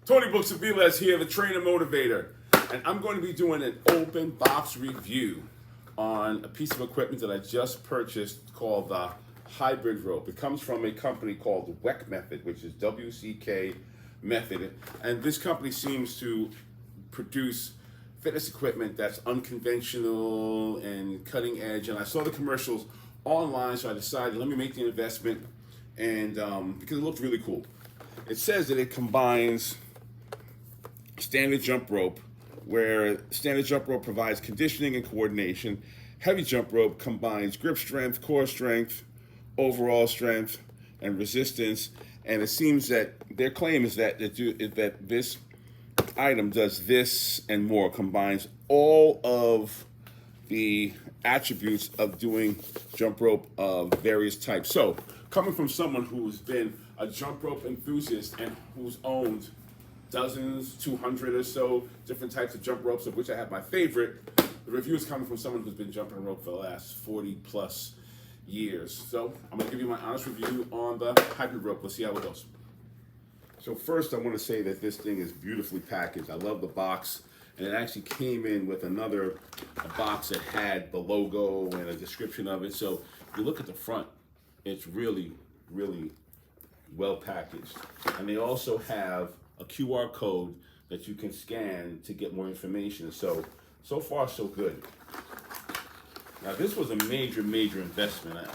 Tony Books of Velez here, the trainer motivator, and I'm going to be doing an open box review on a piece of equipment that I just purchased called the Hybrid Rope. It comes from a company called WEC Method, which is WCK Method, and this company seems to produce fitness equipment that's unconventional and cutting edge. And I saw the commercials online, so I decided let me make the investment, and because it looked really cool. It says that it combines standard jump rope, where standard jump rope provides conditioning and coordination. Heavy jump rope combines grip strength, core strength, overall strength, and resistance. And it seems that their claim is that this item does this and more, combines all of the attributes of doing jump rope of various types. So, coming from someone who's been a jump rope enthusiast and who's owned dozens, 200 or so different types of jump ropes, of which I have my favorite. The review is coming from someone who's been jumping rope for the last 40 plus years. So I'm gonna give you my honest review on the hybrid rope. Let's see how it goes. So first I wanna say that this thing is beautifully packaged. I love the box, and it actually came in with a box that had the logo and a description of it. So if you look at the front, it's really, really well packaged. And they also have a QR code that you can scan to get more information. So far so good. Now this was a major investment.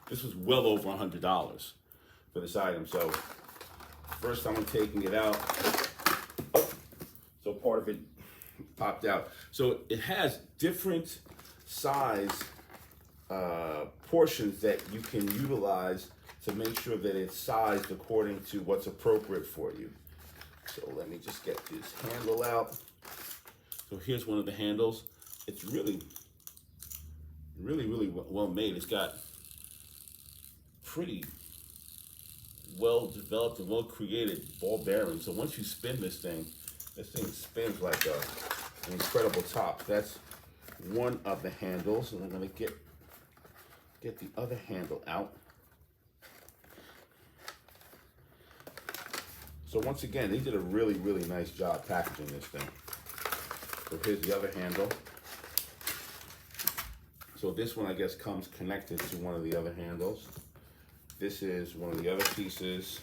This was well over $100 for this item. So first I'm taking it out. So part of it popped out. So it has different size portions that you can utilize to make sure that it's sized according to what's appropriate for you. So let me just get this handle out. So here's one of the handles. It's really well made. It's got pretty well developed and well created ball bearings. So once you spin this thing spins like an incredible top. That's one of the handles, and I'm gonna get the other handle out. So once again, they did a really nice job packaging this thing. So here's the other handle. So this one, I guess, comes connected to one of the other handles. This is one of the other pieces.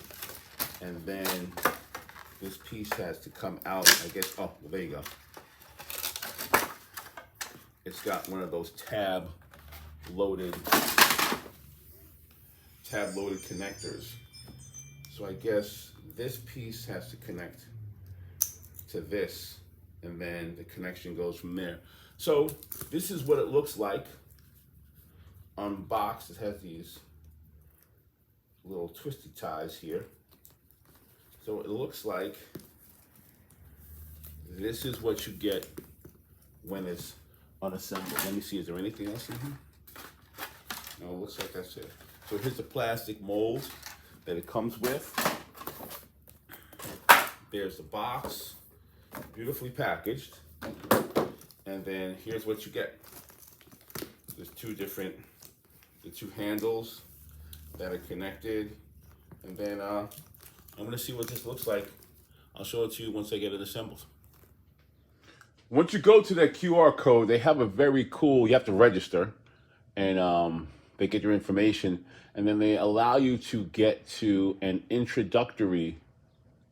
And then this piece has to come out, I guess. Oh, well, there you go. It's got one of those tab loaded connectors. So I guess this piece has to connect to this, and then the connection goes from there. So this is what it looks like unboxed. It has these little twisty ties here. So it looks like this is what you get when it's unassembled. Let me see, is there anything else in here? No, it looks like that's it. So here's the plastic mold that it comes with. There's the box, beautifully packaged. And then here's what you get. There's the two handles that are connected. And then I'm gonna see what this looks like. I'll show it to you once I get it assembled. Once you go to that QR code, they have a very cool, you have to register, and they get your information, and then they allow you to get to an introductory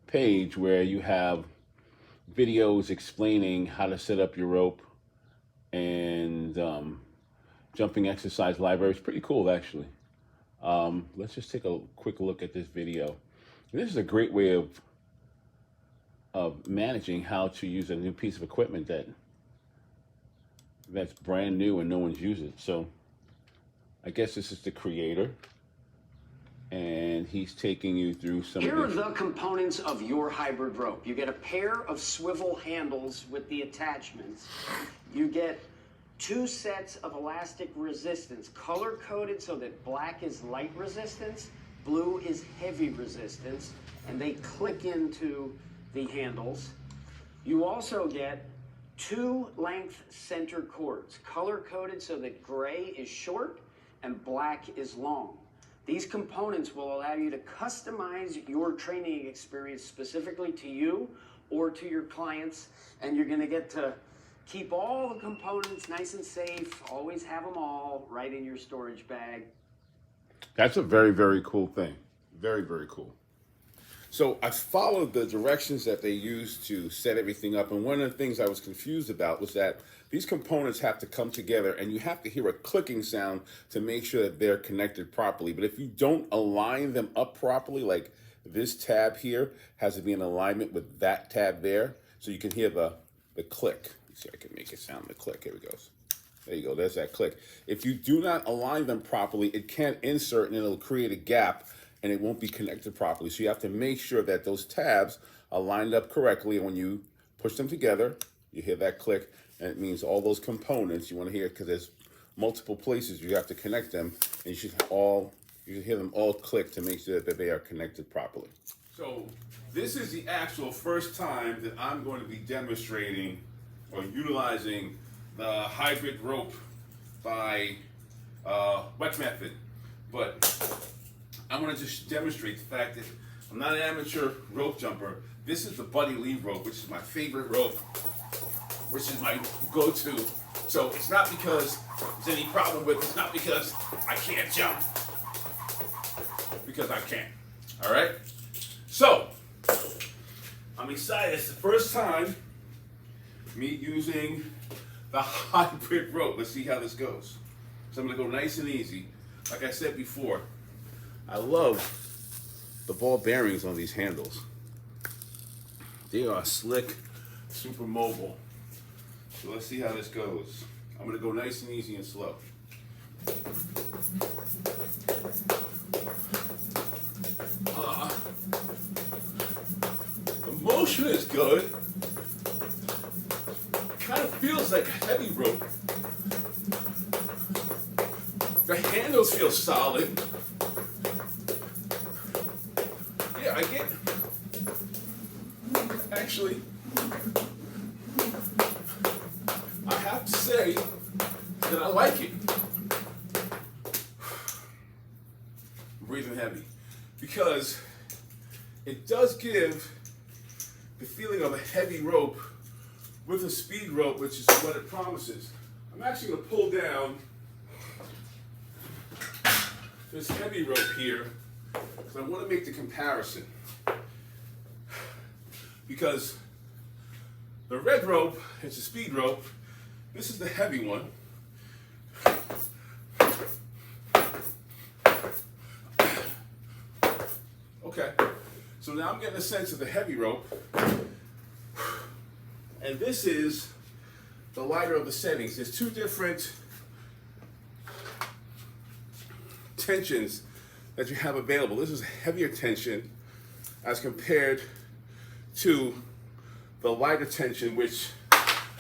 page where you have videos explaining how to set up your rope and jumping exercise library. It's pretty cool, actually. Let's just take a quick look at this video. This is a great way of managing how to use a new piece of equipment that's brand new and no one's used it. So I guess this is the creator, and he's taking you through some Here are the components of your hybrid rope. You get a pair of swivel handles with the attachments. You get 2 sets of elastic resistance, color-coded so that black is light resistance, blue is heavy resistance, and they click into the handles. You also get 2 length center cords, color-coded so that gray is short and black is long. These components will allow you to customize your training experience specifically to you or to your clients, and you're going to get to keep all the components nice and safe, always have them all right in your storage bag. That's a very, very cool thing. Very, very cool. So I followed the directions that they used to set everything up, and one of the things I was confused about was that these components have to come together and you have to hear a clicking sound to make sure that they're connected properly. But if you don't align them up properly, like this tab here has to be in alignment with that tab there, so you can hear the click. Let's see if I can make it sound the click. Here it goes. There you go, there's that click. If you do not align them properly, it can't insert and it'll create a gap and it won't be connected properly. So you have to make sure that those tabs are lined up correctly, and when you push them together, you hear that click, and it means all those components, you want to hear it because there's multiple places you have to connect them, and you should hear them all click to make sure that they are connected properly. So this is the actual first time that I'm going to be demonstrating or utilizing the hybrid rope by Wet Method, but I want to just demonstrate the fact that I'm not an amateur rope jumper. This is the Buddy Lee rope, which is my favorite rope, which is my go-to. So it's not because there's any problem with it. It's not because I can't jump. Because I can. All right? So, I'm excited. It's the first time me using the hybrid rope. Let's see how this goes. So I'm going to go nice and easy. Like I said before, I love the ball bearings on these handles. They are slick, super mobile. So let's see how this goes. I'm going to go nice and easy and slow. The motion is good. It kind of feels like a heavy rope. The handles feel solid. Yeah, I get. Actually, I have to say that I like it. I'm breathing heavy because it does give the feeling of a heavy rope with a speed rope, which is what it promises. I'm actually going to pull down this heavy rope here because I want to make the comparison. Because the red rope is a speed rope. This is the heavy one. Okay, so now I'm getting a sense of the heavy rope. And this is the lighter of the settings. There's two different tensions that you have available. This is heavier tension as compared to the lighter tension, which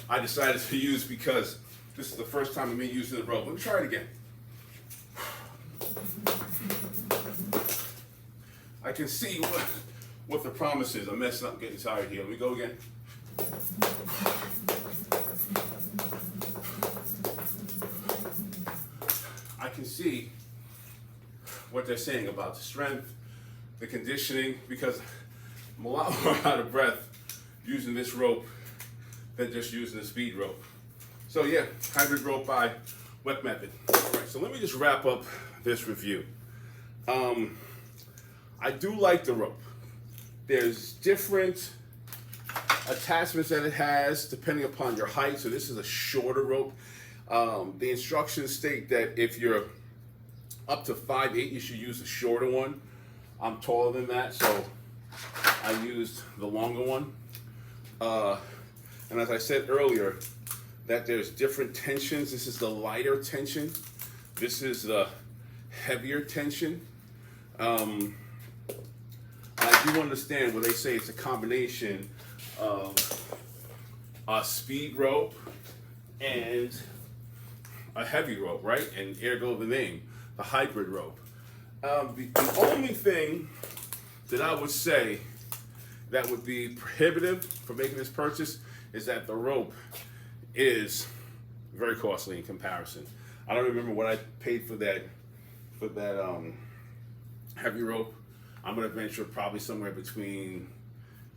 I decided to use because this is the first time of me using the rope. Let me try it again. I can see what the promise is. I'm messing up, getting tired here. Let me go again. I can see what they're saying about the strength, the conditioning, because I'm a lot more out of breath using this rope than just using the speed rope. So yeah, hybrid rope by Wet Method. All right, so let me just wrap up this review. I do like the rope. There's different attachments that it has depending upon your height. So this is a shorter rope. The instructions state that if you're up to 5'8", you should use a shorter one. I'm taller than that, so I used the longer one. And as I said earlier, that there's different tensions. This is the lighter tension. This is the heavier tension. I do understand when they say it's a combination of a speed rope and a heavy rope, right? And ergo the name, the hybrid rope. The only thing that I would say that would be prohibitive for making this purchase is that the rope is very costly in comparison. I don't remember what I paid for that heavy rope, I'm gonna venture probably somewhere between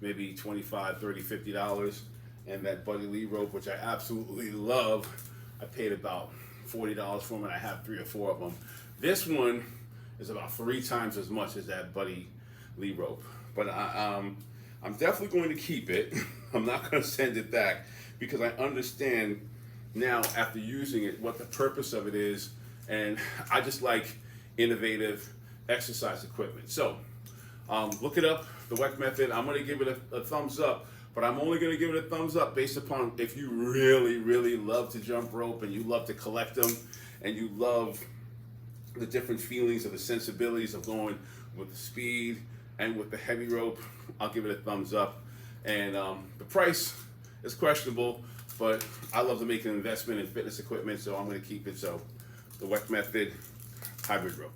maybe $25, $30, $50. And that Buddy Lee rope, which I absolutely love, I paid about $40 for them, and I have 3 or 4 of them. This one is about 3 times as much as that Buddy Lee rope. But I'm definitely going to keep it. I'm not going to send it back because I understand now after using it what the purpose of it is, and I just like innovative exercise equipment. So look it up, the WEC method. I'm going to give it a thumbs up, but I'm only going to give it a thumbs up based upon if you really, really love to jump rope and you love to collect them and you love the different feelings of the sensibilities of going with the speed and with the heavy rope. I'll give it a thumbs up. And the price is questionable, but I love to make an investment in fitness equipment, so I'm going to keep it. So the WEC method hybrid rope.